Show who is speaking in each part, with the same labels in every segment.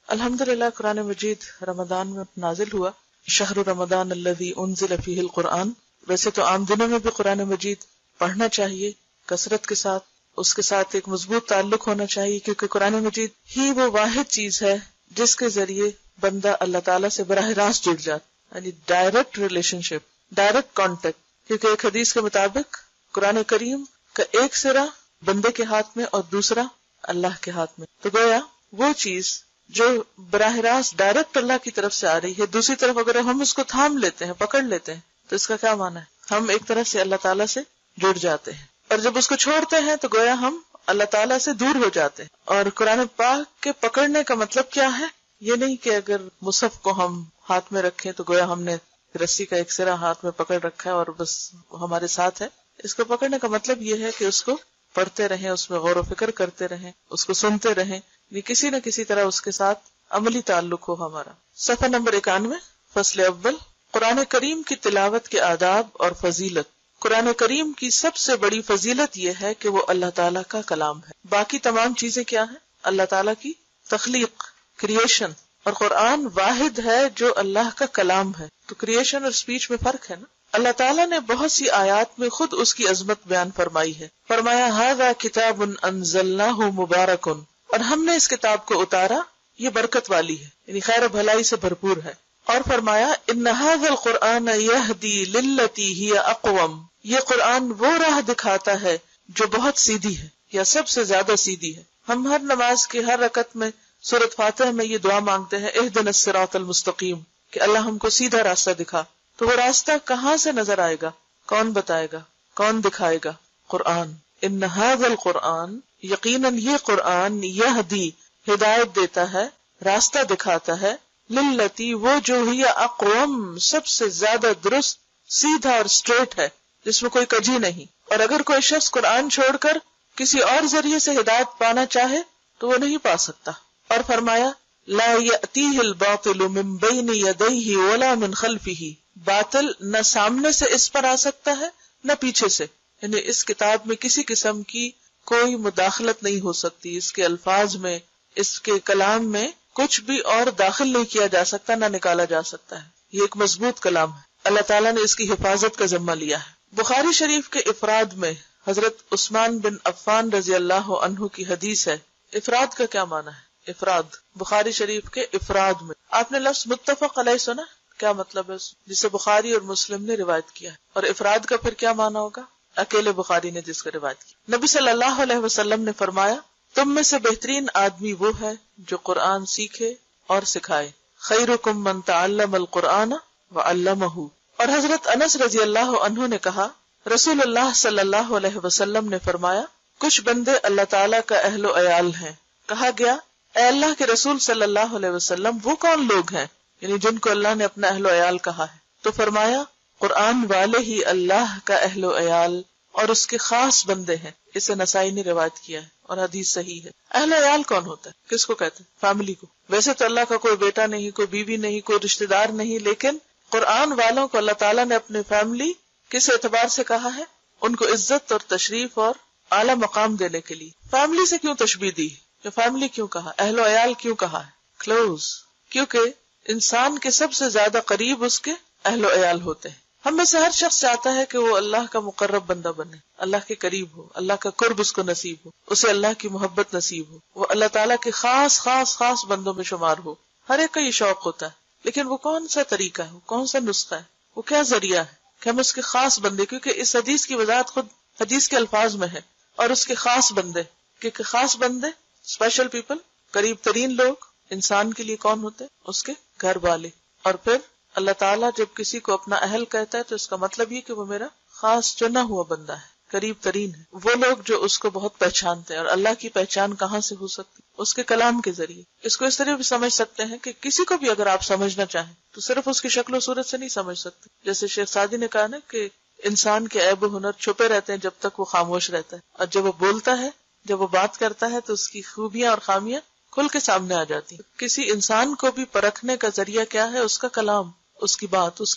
Speaker 1: الحمدللہ قرآن مجید رمضان میں نازل ہوا، شہر رمضان الذی انزل فیہ القرآن۔ ویسے تو عام دنوں میں بھی قرآن مجید پڑھنا چاہیے کثرت کے ساتھ، اس کے ساتھ ایک مضبوط تعلق ہونا چاہیے، کیونکہ قرآن مجید ہی وہ واحد چیز ہے جس کے ذریعے بندہ اللہ تعالیٰ سے براہ راست جڑ جاتا، یعنی ڈائریکٹ ریلیشن شپ، ڈائریکٹ کانٹیکٹ۔ کیونکہ ایک حدیث کے مطابق قرآن کریم کا ایک سرا بندے کے ہاتھ میں اور دوسرا اللہ کے ہاتھ میں، تو گویا وہ چیز جو براہ راست ڈائریکٹ اللہ کی طرف سے آ رہی ہے، دوسری طرف اگر ہم اس کو تھام لیتے ہیں، پکڑ لیتے ہیں، تو اس کا کیا معنی ہے؟ ہم ایک طرح سے اللہ تعالیٰ سے جڑ جاتے ہیں، اور جب اس کو چھوڑتے ہیں تو گویا ہم اللہ تعالیٰ سے دور ہو جاتے ہیں۔ اور قرآن پاک کے پکڑنے کا مطلب کیا ہے؟ یہ نہیں کہ اگر مصحف کو ہم ہاتھ میں رکھیں تو گویا ہم نے رسی کا ایک سرا ہاتھ میں پکڑ رکھا ہے اور بس ہمارے ساتھ ہے۔ اس کو پکڑنے کا مطلب یہ ہے کہ اس کو پڑھتے رہیں، اس میں غور و فکر کرتے رہیں، اس کو سنتے رہیں، یہ کسی نہ کسی طرح اس کے ساتھ عملی تعلق ہو ہمارا۔ صفحہ نمبر 91، فصل اول، قرآن کریم کی تلاوت کے آداب اور فضیلت۔ قرآن کریم کی سب سے بڑی فضیلت یہ ہے کہ وہ اللہ تعالیٰ کا کلام ہے۔ باقی تمام چیزیں کیا ہیں؟ اللہ تعالیٰ کی تخلیق، کریشن، اور قرآن واحد ہے جو اللہ کا کلام ہے۔ تو کریشن اور سپیچ میں فرق ہے نا۔ اللہ تعالیٰ نے بہت سی آیات میں خود اس کی عظمت بیان فرمائی ہے۔ فرمایا ھذا کتاب انزلناہ مبارک، اور ہم نے اس کتاب کو اتارا، یہ برکت والی ہے، یعنی خیر و بھلائی سے بھرپور ہے۔ اور فرمایا ان ھذا القرآن یہدی للتی ہی اقوم، یہ قرآن وہ راہ دکھاتا ہے جو بہت سیدھی ہے یا سب سے زیادہ سیدھی ہے۔ ہم ہر نماز کی ہر رکعت میں سورۃ فاتحہ میں یہ دعا مانگتے ہیں اہدنا الصراط المستقیم، کہ اللہ ہم کو سیدھا راستہ دکھا۔ تو وہ راستہ کہاں سے نظر آئے گا؟ کون بتائے گا؟ کون دکھائے گا؟ قرآن۔ ان ھذا القرآن، یقیناً یہ قرآن، یہدی، ہدایت دیتا ہے، راستہ دکھاتا ہے، للتی، وہ جو ہی اقوم، سب سے زیادہ درست، سیدھا اور اسٹریٹ ہے، جس میں کوئی کجی نہیں۔ اور اگر کوئی شخص قرآن چھوڑ کر کسی اور ذریعے سے ہدایت پانا چاہے تو وہ نہیں پا سکتا۔ اور فرمایا لا یأتیہ الباطل من بین یدیہ ولا من خلفہ، باطل نہ سامنے سے اس پر آ سکتا ہے نہ پیچھے سے، یعنی اس کتاب میں کسی قسم کی کوئی مداخلت نہیں ہو سکتی، اس کے الفاظ میں، اس کے کلام میں کچھ بھی اور داخل نہیں کیا جا سکتا، نہ نکالا جا سکتا ہے۔ یہ ایک مضبوط کلام ہے، اللہ تعالیٰ نے اس کی حفاظت کا ذمہ لیا ہے۔ بخاری شریف کے افراد میں حضرت عثمان بن عفان رضی اللہ عنہ کی حدیث ہے۔ افراد کا کیا معنی ہے؟ افراد بخاری شریف کے افراد میں، آپ نے لفظ متفق علیہ سنا، کیا مطلب ہے جسے بخاری اور مسلم نے روایت کیا ہے؟ اور افراد کا پھر کیا معنی ہوگا؟ اکیلے بخاری نے جس کا روایت کی۔ نبی صلی اللہ علیہ وسلم نے فرمایا تم میں سے بہترین آدمی وہ ہے جو قرآن سیکھے اور سکھائے، خیرکم من تعلم القرآن وعلمہ۔ اور حضرت انس رضی اللہ عنہ نے کہا رسول اللہ صلی اللہ علیہ وسلم نے فرمایا کچھ بندے اللہ تعالیٰ کا اہل و عیال ہیں۔ کہا گیا اے اللہ کے رسول صلی اللہ علیہ وسلم وہ کون لوگ ہیں، یعنی جن کو اللہ نے اپنا اہل و عیال کہا ہے؟ تو فرمایا قرآن والے ہی اللہ کا اہل و عیال اور اس کے خاص بندے ہیں۔ اسے نسائی نے روایت کیا ہے اور حدیث صحیح ہے۔ اہل و عیال کون ہوتا ہے؟ کس کو کہتے ہیں؟ فیملی کو۔ ویسے تو اللہ کا کوئی بیٹا نہیں، کوئی بیوی نہیں، کوئی رشتہ دار نہیں، لیکن قرآن والوں کو اللہ تعالیٰ نے اپنے فیملی کس اعتبار سے کہا ہے؟ ان کو عزت اور تشریف اور اعلیٰ مقام دینے کے لیے۔ فیملی سے کیوں تشبیہ دی؟ کہ فیملی کیوں کہا؟ اہل و عیال کیوں کہا ہے؟ کلوز، کیونکہ انسان کے سب سے زیادہ قریب اس کے اہل و عیال ہوتے ہیں۔ ہم میں سے ہر شخص چاہتا ہے کہ وہ اللہ کا مقرب بندہ بنے، اللہ کے قریب ہو، اللہ کا قرب اس کو نصیب ہو، اسے اللہ کی محبت نصیب ہو، وہ اللہ تعالیٰ کے خاص خاص خاص بندوں میں شمار ہو۔ ہر ایک کا یہ شوق ہوتا ہے، لیکن وہ کون سا طریقہ ہے، وہ کون سا نسخہ ہے، وہ کیا ذریعہ ہے کہ ہم اس کے خاص بندے، کیونکہ اس حدیث کی وضاحت خود حدیث کے الفاظ میں ہے، اور اس کے خاص بندے، کیونکہ خاص بندے، اسپیشل پیپل، قریب ترین لوگ انسان کے لیے کون ہوتے؟ اس کے گھر والے۔ اور پھر اللہ تعالیٰ جب کسی کو اپنا اہل کہتا ہے تو اس کا مطلب یہ کہ وہ میرا خاص چنا ہوا بندہ ہے، قریب ترین ہے۔ وہ لوگ جو اس کو بہت پہچانتے ہیں، اور اللہ کی پہچان کہاں سے ہو سکتی؟ اس کے کلام کے ذریعے۔ اس کو اس طرح بھی سمجھ سکتے ہیں کہ کسی کو بھی اگر آپ سمجھنا چاہیں تو صرف اس کی شکل و صورت سے نہیں سمجھ سکتے۔ جیسے شیخ سعدی نے کہا نا کہ انسان کے عیب و ہنر چھپے رہتے ہیں جب تک وہ خاموش رہتا ہے، اور جب وہ بولتا ہے، جب وہ بات کرتا ہے تو اس کی خوبیاں اور خامیاں کھل کے سامنے آ جاتی ہیں۔ کسی انسان کو بھی پرکھنے کا ذریعہ کیا ہے؟ اس کا کلام، اس کی بات، اس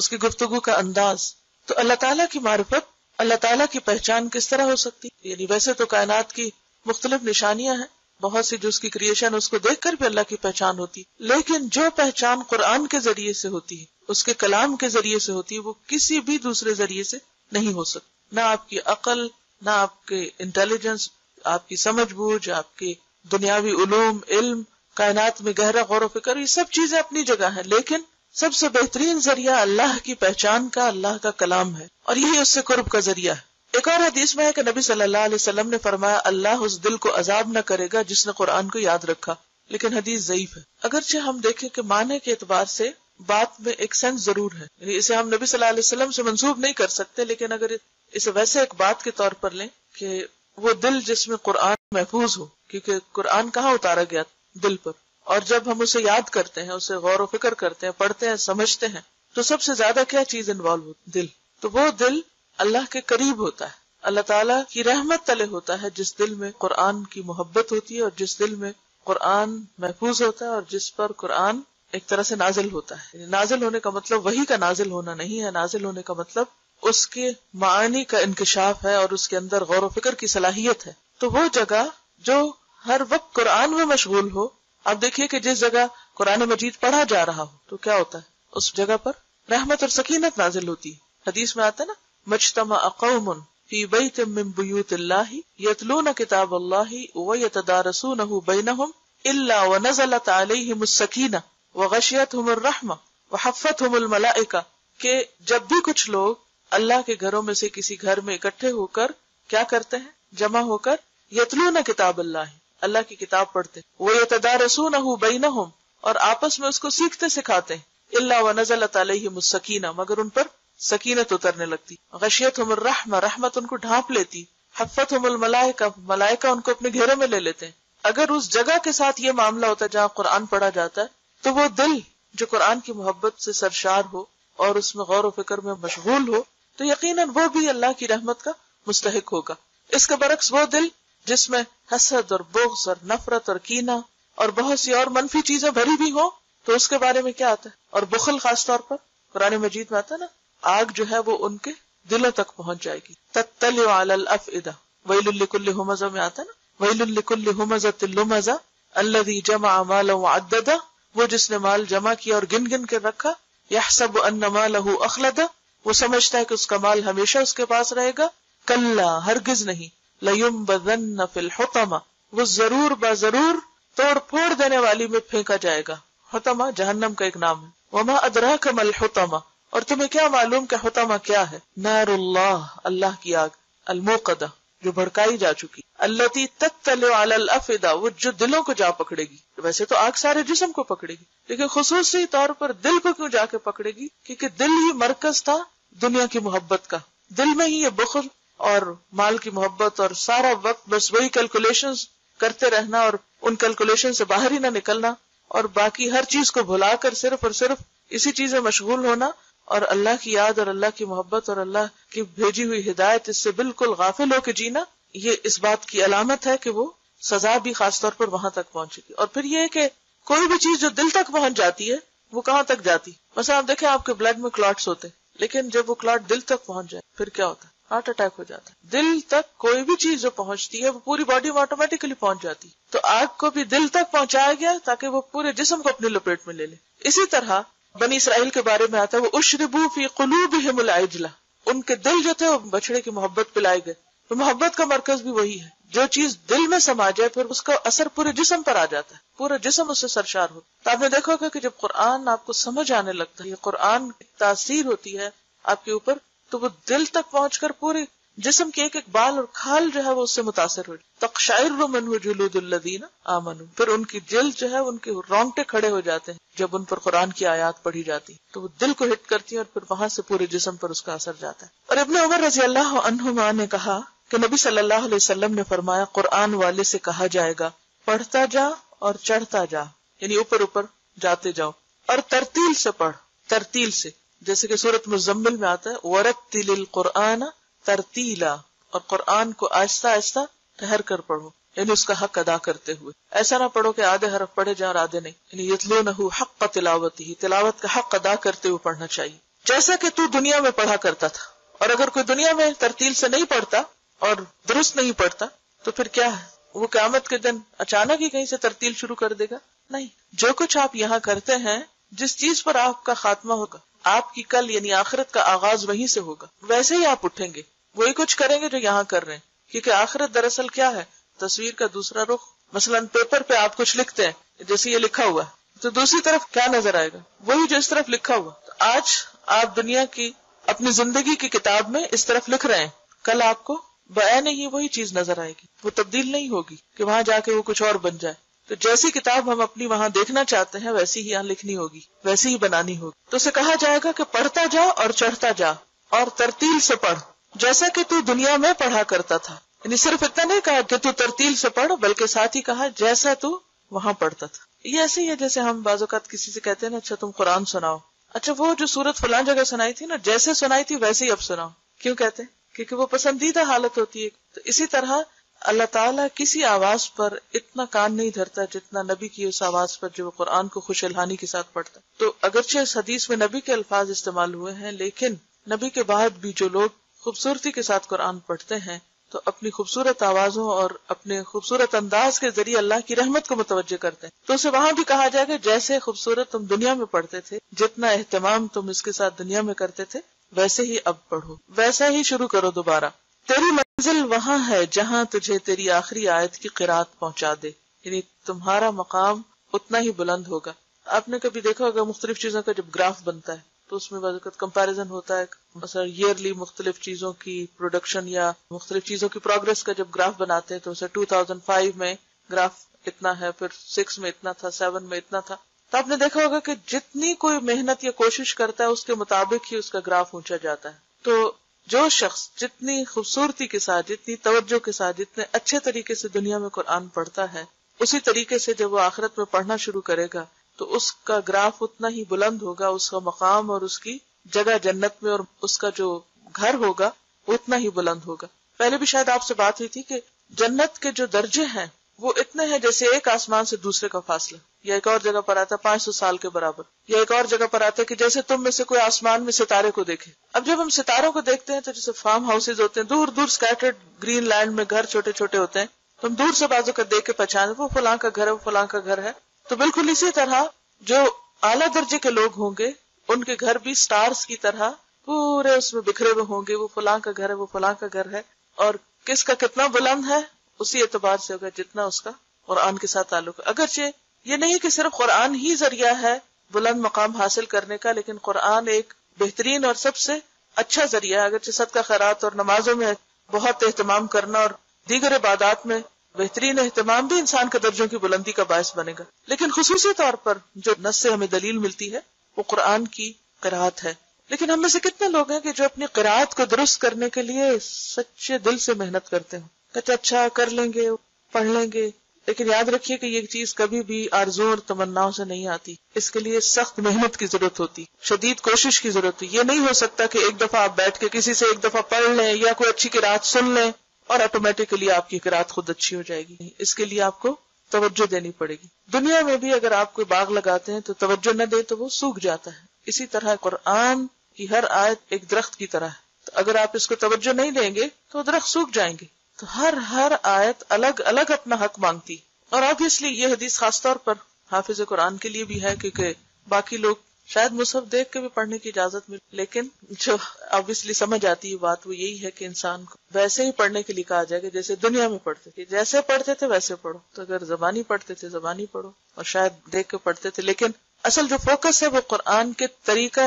Speaker 1: کی گفتگو کا انداز۔ تو اللہ تعالیٰ کی معرفت، اللہ تعالیٰ کی پہچان کس طرح ہو سکتی؟ یعنی ویسے تو کائنات کی مختلف نشانیاں ہیں، بہت سی جو اس کی کریشن اس کو دیکھ کر بھی اللہ کی پہچان ہوتی، لیکن جو پہچان قرآن کے ذریعے سے ہوتی ہے، اس کے کلام کے ذریعے سے ہوتی ہے، وہ کسی بھی دوسرے ذریعے سے نہیں ہو سکتی. نہ آپ کی عقل، نہ آپ کے انٹیلیجنس، آپ کی سمجھ بوجھ، آپ کے دنیاوی علوم، علم، کائنات میں گہرا غور و فکر، یہ سب چیزیں اپنی جگہ ہیں، لیکن سب سے بہترین ذریعہ اللہ کی پہچان کا اللہ کا کلام ہے، اور یہی اس سے قرب کا ذریعہ ہے. ایک اور حدیث میں ہے کہ نبی صلی اللہ علیہ وسلم نے فرمایا اللہ اس دل کو عذاب نہ کرے گا جس نے قرآن کو یاد رکھا، لیکن حدیث ضعیف ہے. اگرچہ ہم دیکھیں کہ معنی کے اعتبار سے بات میں ایک سینس ضرور ہے، یعنی اسے ہم نبی صلی اللہ علیہ وسلم سے منسوب نہیں کر سکتے، لیکن اگر اسے ویسے ایک بات کے طور پر لیں کہ وہ دل جس میں قرآن محفوظ ہو، کیونکہ قرآن کہاں اتارا گیا؟ دل پر. اور جب ہم اسے یاد کرتے ہیں، اسے غور و فکر کرتے ہیں، پڑھتے ہیں، سمجھتے ہیں، تو سب سے زیادہ کیا چیز انوالو ہوتی؟ دل. تو وہ دل اللہ کے قریب ہوتا ہے، اللہ تعالیٰ کی رحمت تلے ہوتا ہے، جس دل میں قرآن کی محبت ہوتی ہے، اور جس دل میں قرآن محفوظ ہوتا ہے، اور جس پر قرآن ایک طرح سے نازل ہوتا ہے. نازل ہونے کا مطلب وحی کا نازل ہونا نہیں ہے، نازل ہونے کا مطلب اس کے معانی کا انکشاف ہے اور اس کے اندر غور و فکر کی صلاحیت ہے. تو وہ جگہ جو ہر وقت قرآن میں مشغول ہو، آپ دیکھیے کہ جس جگہ قرآن مجید پڑھا جا رہا ہو تو کیا ہوتا ہے؟ اس جگہ پر رحمت اور سکینت نازل ہوتی ہے. حدیث میں آتا ہے نا، مجتمع قوم فی بیت من بیوت اللہ یتلون کتاب اللہ ویتدارسونہ بینہم الا ونزلت علیہم السکینہ وغشیتہم الرحمہ وحفتہم الملائکہ، کہ جب بھی کچھ لوگ اللہ کے گھروں میں سے کسی گھر میں اکٹھے ہو کر کیا کرتے ہیں؟ جمع ہو کر یتلون کتاب اللہ، اللہ کی کتاب پڑھتے، ویتدارسونہ بینہم، اور آپس میں اس کو سیکھتے سکھاتے ہیں، الا ونزلت علیہم السکینہ، مگر ان پر سکینت اترنے لگتی، غشیتہم الرحمہ، رحمت ان کو ڈھانپ لیتی، حفتہم الملائکہ، ملائکہ ان کو اپنے گھیرے میں لے لیتے ہیں. اگر اس جگہ کے ساتھ یہ معاملہ ہوتا ہے جہاں قرآن پڑھا جاتا ہے، تو وہ دل جو قرآن کی محبت سے سرشار ہو اور اس میں غور و فکر میں مشغول ہو، تو یقیناً وہ بھی اللہ کی رحمت کا مستحق ہوگا. اس کے برعکس وہ دل جس میں حسد اور بغض اور نفرت اور کینہ اور بہت سی اور منفی چیزیں بھری بھی ہوں، تو اس کے بارے میں کیا آتا ہے؟ اور بخل خاص طور پر قرآن مجید میں آتا ہے نا، آگ جو ہے وہ ان کے دلوں تک پہنچ جائے گی. تطلع علی الافئدہ، ویل لکل ہمزہ میں آتا ہے نا، ویل لکل ہمزۃ لمزہ الذی جمع مالا وعددہ، وہ جس نے مال جمع کیا اور گن گن کے رکھا، یحسب ان مالہ اخلدہ، وہ سمجھتا ہے کہ اس کا مال ہمیشہ اس کے پاس رہے گا. کلا، ہرگز نہیں، لینبذن فی الحطمہ، وہ ضرور بضرور توڑ پھوڑ دینے والی میں پھینکا جائے گا. حطمہ جہنم کا ایک نام ہے. وما ادراک ما الحطمہ، اور تمہیں کیا معلوم کہ حطمہ کیا ہے؟ نار اللہ، اللہ کی آگ، الموقدہ، جو بھڑکائی جا چکی، التی تطلع علی الافئدہ، وہ جو دلوں کو جا پکڑے گی. ویسے تو آگ سارے جسم کو پکڑے گی، لیکن خصوصی طور پر دل کو کیوں جا کے پکڑے گی؟ کیونکہ دل ہی مرکز تھا دنیا کی محبت کا. دل میں ہی یہ بخل اور مال کی محبت اور سارا وقت بس وہی کیلکولیشنز کرتے رہنا اور ان کیلکولیشن سے باہر ہی نہ نکلنا، اور باقی ہر چیز کو بھلا کر صرف اور صرف اسی چیز میں مشغول ہونا، اور اللہ کی یاد اور اللہ کی محبت اور اللہ کی بھیجی ہوئی ہدایت اس سے بالکل غافل ہو کے جینا، یہ اس بات کی علامت ہے کہ وہ سزا بھی خاص طور پر وہاں تک پہنچے گی. اور پھر یہ کہ کوئی بھی چیز جو دل تک پہنچ جاتی ہے وہ کہاں تک جاتی؟ مثلا آپ دیکھیں آپ کے بلڈ میں کلاٹس ہوتے ہیں، لیکن جب وہ کلاٹ دل تک پہنچ جائے پھر کیا ہوتا ہے؟ ہارٹ اٹیک ہو جاتا ہے. دل تک کوئی بھی چیز جو پہنچتی ہے وہ پوری باڈی میں آٹومیٹکلی پہنچ جاتی. تو آگ کو بھی دل تک پہنچایا گیا تاکہ وہ پورے جسم کو اپنی لپیٹ میں لے لے. اسی طرح بنی اسرائیل کے بارے میں آتا ہے وہ اشربوا فی قلوبہم العجلہ، ان کے دل جو تھے وہ بچڑے کی محبت پلائے گئے. تو محبت کا مرکز بھی وہی ہے، جو چیز دل میں سما جائے پھر اس کا اثر پورے جسم پر آ جاتا ہے، پورا جسم اس سے سرشار ہو. تو آپ نے دیکھا ہوگا کہ جب قرآن آپ کو سمجھ آنے لگتا ہے، یہ قرآن کی تاثیر ہوتی ہے آپ کے اوپر، تو وہ دل تک پہنچ کر پورے جسم کے ایک ایک بال اور کھال جو ہے وہ اس سے متاثر ہو جائے. تقشعر منہ جلود الذین آمنوا، پھر ان کی جلد جو ہے ان کے رونگٹے کھڑے ہو جاتے ہیں جب ان پر قرآن کی آیات پڑھی جاتی، تو وہ دل کو ہٹ کرتی ہیں اور پھر وہاں سے پورے جسم پر اس کا اثر جاتا ہے. اور ابن عمر رضی اللہ عنہما نے کہا کہ نبی صلی اللہ علیہ وسلم نے فرمایا قرآن والے سے کہا جائے گا پڑھتا جا اور چڑھتا جا، یعنی اوپر اوپر جاتے جاؤ، اور ترتیل سے پڑھ، ترتیل سے، جیسے کہ سورۃ مزمل میں آتا ہے وَرَتِّلِ الْقُرْآنَ ترتیلا، اور قرآن کو آہستہ آہستہ ٹھہر کر پڑھو، یعنی اس کا حق ادا کرتے ہوئے. ایسا نہ پڑھو کہ آدھے حرف پڑھے جائیں اور آدھے نہیں، یعنی یتلونہ حق تلاوتہ، تلاوت کا حق ادا کرتے ہوئے پڑھنا چاہیے، جیسا کہ تو دنیا میں پڑھا کرتا تھا. اور اگر کوئی دنیا میں ترتیل سے نہیں پڑھتا اور درست نہیں پڑھتا تو پھر کیا ہے؟ وہ قیامت کے دن اچانک ہی کہیں سے ترتیل شروع کر دے گا؟ نہیں. جو کچھ آپ یہاں کرتے ہیں، جس چیز پر آپ کا خاتمہ ہوگا، آپ کی کل یعنی آخرت کا آغاز وہیں سے ہوگا. ویسے ہی آپ اٹھیں گے، وہی کچھ کریں گے جو یہاں کر رہے ہیں. کیونکہ آخرت دراصل کیا ہے؟ تصویر کا دوسرا رخ. مثلا پیپر پہ آپ کچھ لکھتے ہیں، جیسے یہ لکھا ہوا ہے، تو دوسری طرف کیا نظر آئے گا؟ وہی جو اس طرف لکھا ہوا. تو آج آپ دنیا کی اپنی زندگی کی کتاب میں اس طرف لکھ رہے ہیں، کل آپ کو بعین ہی وہی چیز نظر آئے گی. وہ تبدیل نہیں ہوگی کہ وہاں جا کے وہ کچھ اور بن جائے. تو جیسی کتاب ہم اپنی وہاں دیکھنا چاہتے ہیں، ویسی ہی یہاں لکھنی ہوگی، ویسی ہی بنانی ہوگی. تو اسے کہا جائے گا کہ پڑھتا جا اور چڑھتا جا اور ترتیل سے پڑھ، جیسا کہ تو دنیا میں پڑھا کرتا تھا. یعنی صرف اتنا نہیں کہا کہ تو ترتیل سے پڑھ، بلکہ ساتھ ہی کہا جیسا تو وہاں پڑھتا تھا. یہ ایسے ہی ہے جیسے ہم بعض اوقات کسی سے کہتے ہیں نا، اچھا تم قرآن سناؤ. اچھا وہ جو سورت فلان جگہ سنائی تھی نا، جیسے سنائی تھی ویسے ہی اب سناؤ. کیوں کہتے ہیں؟ کیونکہ وہ پسندیدہ حالت ہوتی ہے. تو اسی طرح اللہ تعالیٰ کسی آواز پر اتنا کان نہیں دھرتا جتنا نبی کی اس آواز پر جو وہ قرآن کو خوش الحانی کے ساتھ پڑھتا. تو اگرچہ اس حدیث میں نبی کے الفاظ استعمال ہوئے ہیں، لیکن نبی کے بعد بھی جو لوگ خوبصورتی کے ساتھ قرآن پڑھتے ہیں تو اپنی خوبصورت آوازوں اور اپنے خوبصورت انداز کے ذریعے اللہ کی رحمت کو متوجہ کرتے ہیں. تو اسے وہاں بھی کہا جائے گا جیسے خوبصورت تم دنیا میں پڑھتے تھے، جتنا اہتمام تم اس کے ساتھ دنیا میں کرتے تھے، ویسے ہی اب پڑھو، ویسا ہی شروع کرو دوبارہ. تیری منزل وہاں ہے جہاں تجھے تیری آخری آیت کی قرات پہنچا دے. یعنی تمہارا مقام اتنا ہی بلند ہوگا. آپ نے کبھی دیکھا ہوگا مختلف چیزوں کا جب گراف بنتا ہے تو اس میں بعض اوقات کمپیریزن ہوتا ہے، مثلا ایئرلی مختلف چیزوں کی پروڈکشن یا مختلف چیزوں کی پروگرس کا جب گراف بناتے ہیں تو اسے 2005 میں گراف اتنا ہے، پھر 6 میں اتنا تھا، 7 میں اتنا تھا. تو آپ نے دیکھا ہوگا کہ جتنی کوئی محنت یا کوشش کرتا ہے اس کے مطابق ہی اس کا گراف اونچا جاتا ہے. تو جو شخص جتنی خوبصورتی کے ساتھ، جتنی توجہ کے ساتھ، جتنے اچھے طریقے سے دنیا میں قرآن پڑھتا ہے، اسی طریقے سے جب وہ آخرت میں پڑھنا شروع کرے گا تو اس کا گراف اتنا ہی بلند ہوگا، اس کا مقام اور اس کی جگہ جنت میں اور اس کا جو گھر ہوگا اتنا ہی بلند ہوگا. پہلے بھی شاید آپ سے بات ہوئی تھی کہ جنت کے جو درجے ہیں وہ اتنے ہیں جیسے ایک آسمان سے دوسرے کا فاصلہ، یا ایک اور جگہ پر آتا ہے 500 سال کے برابر، یا ایک اور جگہ پر آتا ہے کہ جیسے تم میں سے کوئی آسمان میں ستارے کو دیکھے. اب جب ہم ستاروں کو دیکھتے ہیں تو جیسے فارم ہاؤسز ہوتے ہیں دور دور اسکیٹرڈ گرین لینڈ میں، گھر چھوٹے چھوٹے ہوتے ہیں، تو ہم دور سے بازو کا دیکھ کے پہچان وہ فلاں کا گھر ہے، وہ فلاں کا گھر ہے. تو بالکل اسی طرح جو اعلیٰ درجے کے لوگ ہوں گے ان کے گھر بھی سٹارز کی طرح پورے اس میں بکھرے ہوئے ہوں گے، وہ فلاں کا گھر ہے، وہ فلاں کا گھر ہے. اور کس کا کتنا بلند ہے اسی اعتبار سے ہوگا جتنا اس کا قرآن کے ساتھ تعلق ہے. اگرچہ یہ نہیں کہ صرف قرآن ہی ذریعہ ہے بلند مقام حاصل کرنے کا، لیکن قرآن ایک بہترین اور سب سے اچھا ذریعہ ہے. اگرچہ صدقہ خیرات اور نمازوں میں بہت اہتمام کرنا اور دیگر عبادات میں بہترین اہتمام بھی انسان کے درجوں کی بلندی کا باعث بنے گا، لیکن خصوصی طور پر جو نص سے ہمیں دلیل ملتی ہے وہ قرآن کی قرات ہے. لیکن ہم میں سے کتنے لوگ ہیں کہ جو اپنی قرات کو درست کرنے کے لیے سچے دل سے محنت کرتے ہیں، کہتے اچھا کر لیں گے، پڑھ لیں گے، لیکن یاد رکھیے کہ یہ چیز کبھی بھی آرزو اور تمناؤں سے نہیں آتی. اس کے لیے سخت محنت کی ضرورت ہوتی، شدید کوشش کی ضرورت ہوتی. یہ نہیں ہو سکتا کہ ایک دفعہ آپ بیٹھ کے کسی سے ایک دفعہ پڑھ لیں یا کوئی اچھی قرات سن لیں اور آٹومیٹکلی آپ کی قرات خود اچھی ہو جائے گی. اس کے لیے آپ کو توجہ دینی پڑے گی. دنیا میں بھی اگر آپ کوئی باغ لگاتے ہیں تو توجہ نہ دے تو وہ سوکھ جاتا ہے. اسی طرح قرآن کی ہر آیت ایک درخت کی طرح ہے، تو اگر آپ اس کو توجہ نہیں دیں گے تو درخت سوکھ جائیں گے. تو ہر آیت الگ الگ اپنا حق مانگتی. اور obviously یہ حدیث خاص طور پر حافظ قرآن کے لیے بھی ہے، کیونکہ باقی لوگ شاید مصحف دیکھ کے بھی پڑھنے کی اجازت ملے، لیکن جو obviously سمجھ آتی ہے بات وہ یہی ہے کہ انسان کو ویسے ہی پڑھنے کے لیے کہا جائے گا جیسے دنیا میں پڑھتے تھے. جیسے پڑھتے تھے ویسے پڑھو. تو اگر زبانی پڑھتے تھے زبانی پڑھو، اور شاید دیکھ کے پڑھتے تھے، لیکن اصل جو فوکس ہے وہ قرآن کے طریقہ